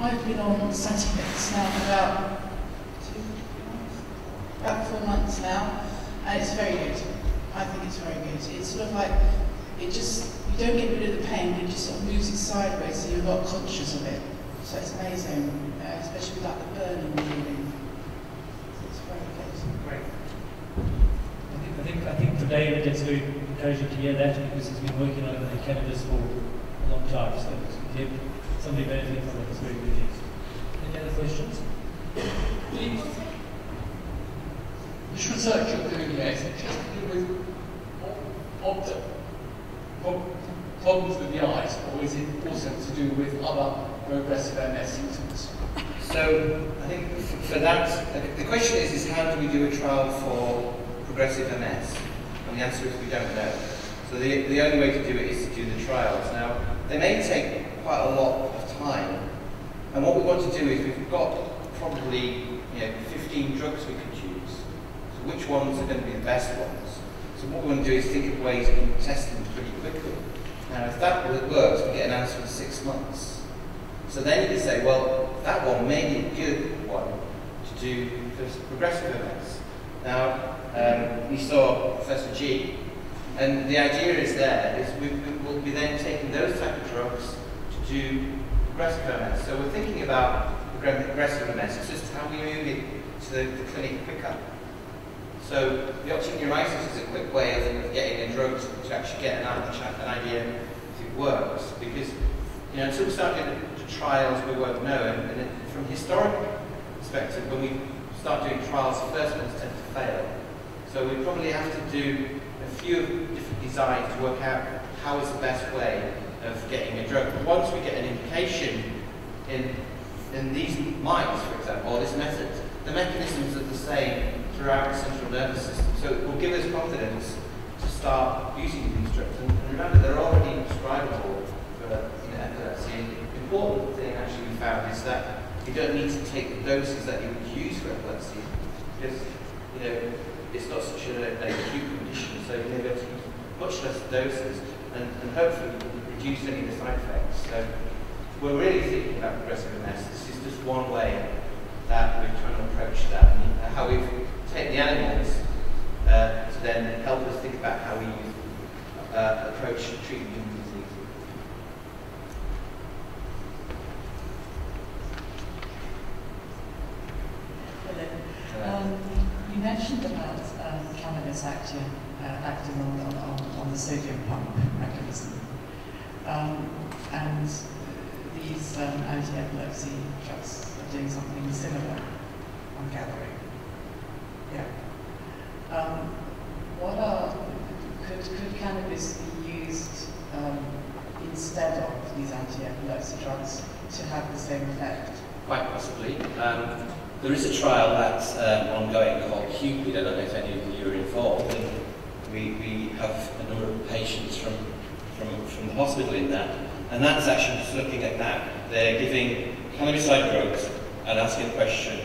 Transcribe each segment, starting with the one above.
I've been on Sativex now for about 4 months now, and it's very good. I think it's very good. It's sort of like, it just, you don't get rid of the pain, but it just sort of moves it sideways so you're not conscious of it. So it's amazing, especially with like the burning feeling. It's very good. Great. I think today it's very encouraging to hear that, because he's been working on cannabis for a long time. So if somebody benefiting from it, it's very good news. Any other questions? Please. This research you're doing here, is it just to do with problems with the eyes, or is it also to do with other progressive MS symptoms? So I think for that, the question is how do we do a trial for progressive MS? And the answer is we don't know. So the only way to do it is to do the trials. Now, they may take quite a lot of time, and what we want to do is we've got probably 15 drugs we could choose. So which ones are going to be the best ones? So what we want to do is think of ways we can test them pretty quickly. Now, if that works, we get an answer in 6 months. So then you can say, well, that one may be a good one to do for progressive MS. Now, we saw Professor G, and the idea is we will be then taking those type of drugs to do progressive MS. So we're thinking about progressive MS, it's just how we move it to the clinic quicker. So the optic neuritis is a quick way of getting a drug to actually get an idea if it works, because until we start doing the trials we won't know, and from a historical perspective, when we start doing trials, the first ones tend to fail. So we probably have to do a few different designs to work out how is the best way of getting a drug. But once we get an indication in these mice, for example, or this method, the mechanisms are the same throughout the central nervous system. So it will give us confidence to start using these drugs. And remember, they're already prescribable for epilepsy. And the important thing actually we found is that you don't need to take the doses that you would use for epilepsy, because it's not such an acute condition, so you're going to be able to use much less doses and hopefully reduce any of the side effects. So we're really thinking about progressive MS. This is just one way that we're trying to approach that, and how we've taken the animals to then help us think about how we approach treating human disease. Hello. You mentioned about cannabis acting on the sodium pump mechanism, and these anti-epilepsy drugs are doing something similar, I'm gathering. Yeah. Could cannabis be used instead of these anti-epilepsy drugs to have the same effect? Quite possibly. There is a trial that's ongoing called Cupid. I don't know if any of you are involved. And we have a number of patients from the hospital in that. And that's actually just looking at that. They're giving cannabis-like drugs and asking the question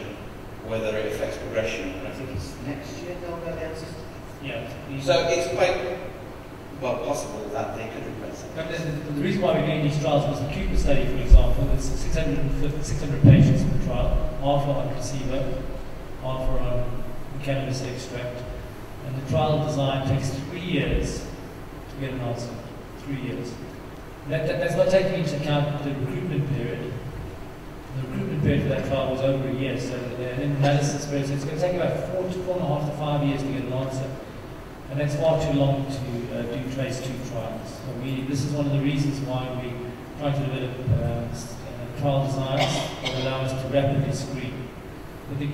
whether it affects progression. And I think it's next year they'll know the answers. Yeah. So it's quite possible that they could replace it. The reason why we're doing these trials was the Cupid study, for example. There's 600 patients in the trial, half are on placebo, half are on cannabis extract. And the trial design takes 3 years to get an answer. 3 years. That's not taking into account the recruitment period. The recruitment period for that trial was over a year, so the analysis period, so it's going to take about 4.5 to 5 years to get an answer. And that's far too long to do phase 2 trials. So this is one of the reasons why we try to develop trial designs that allow us to rapidly screen. Hopefully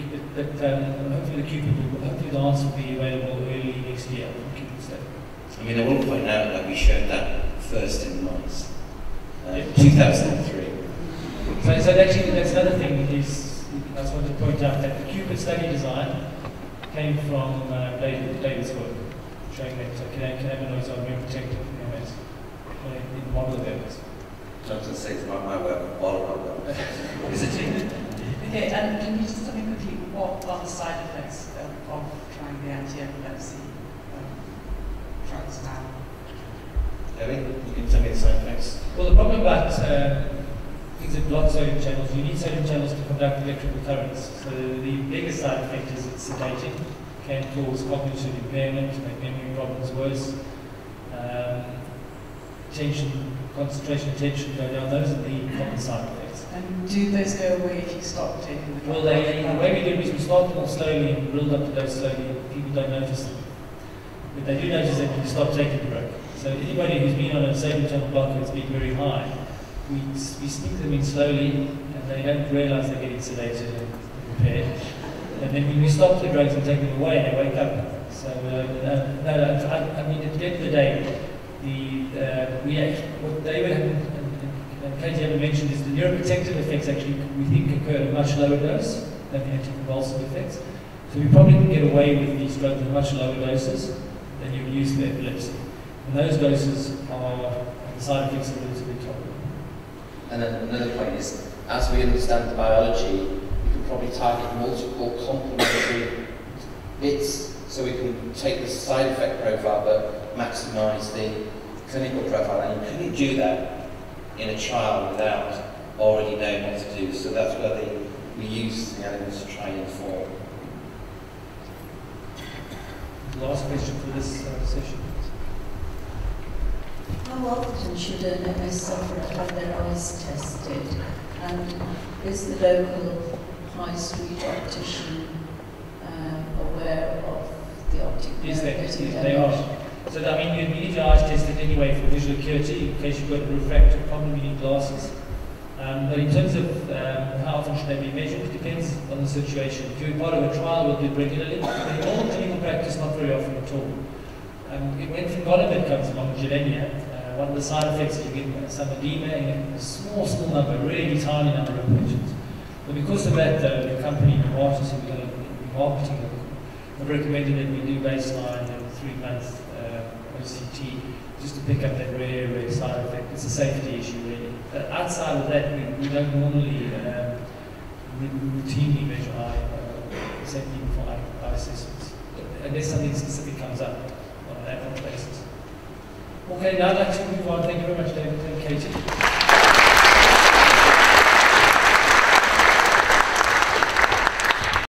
the answer will be available early next year. I mean, I will point out that we showed that first in mice, 2003. So actually, that's another thing I just want to point out that the Cupid study design came from David's work, showing that cannabinoids are very protective in MS, in the model of MS. I was going to say it's not my work, all of our work. Is it? Okay, and can you just tell me quickly what are the side effects of trying the anti-epilepsy drugs now? Evan, you can tell me the side effects. Well, the problem about these are blocked sodium channels. You need sodium channels to conduct electrical currents. So the biggest side effect is it's sedating, can cause cognitive impairment, make memory problems worse. Concentration and tension go down. Those are the common side effects. And do those go away if you stop taking the drug? Well, the way we do it is we start them off slowly and build up the dose slowly. People don't notice them. But they do notice that when you stop taking the drug. So anybody who's been on a sodium channel blocker that's been very high, we sneak them in slowly and they don't realise they're getting sedated and impaired. And then when we stop the drugs and take them away, they wake up. So, I mean, at the end of the day, what David and Katie haven't mentioned is the neuroprotective effects actually, we think, occur at a much lower dose than the anticonvulsive effects. So we probably can get away with these drugs at much lower doses than you would use for epilepsy. And those doses are, the side effects are relatively tolerable. And then another point is, as we understand the biology, we can probably target multiple complementary bits, so we can take the side effect profile but maximise the clinical profile. And you couldn't do that in a trial without already knowing what to do. So that's where we use the elements to try and inform. Last question for this session. How often should an MS sufferer have their eyes tested? And is the local high street optician aware of the optic nerve? Yes, they are. So, I mean, you need your eyes tested anyway for visual acuity. In case you've got a refractive problem, you need glasses. But in terms of how often should they be measured, it depends on the situation. If you're part of a trial, we'll do it regularly. But in normal clinical practice, not very often at all. When fingolimod comes along, Gilenya, one of the side effects is you get some edema in a small number, a really tiny number of patients. But because of that, the company, Novartis, who are marketing, have recommended that we do baseline 3-month OCT just to pick up that rare side effect. It's a safety issue, really. But outside of that, we don't normally routinely measure except even for eye assessments, unless something specific comes up on an ad hoc basis. Okay, now I'd like to move on. Thank you very much, David and Katie.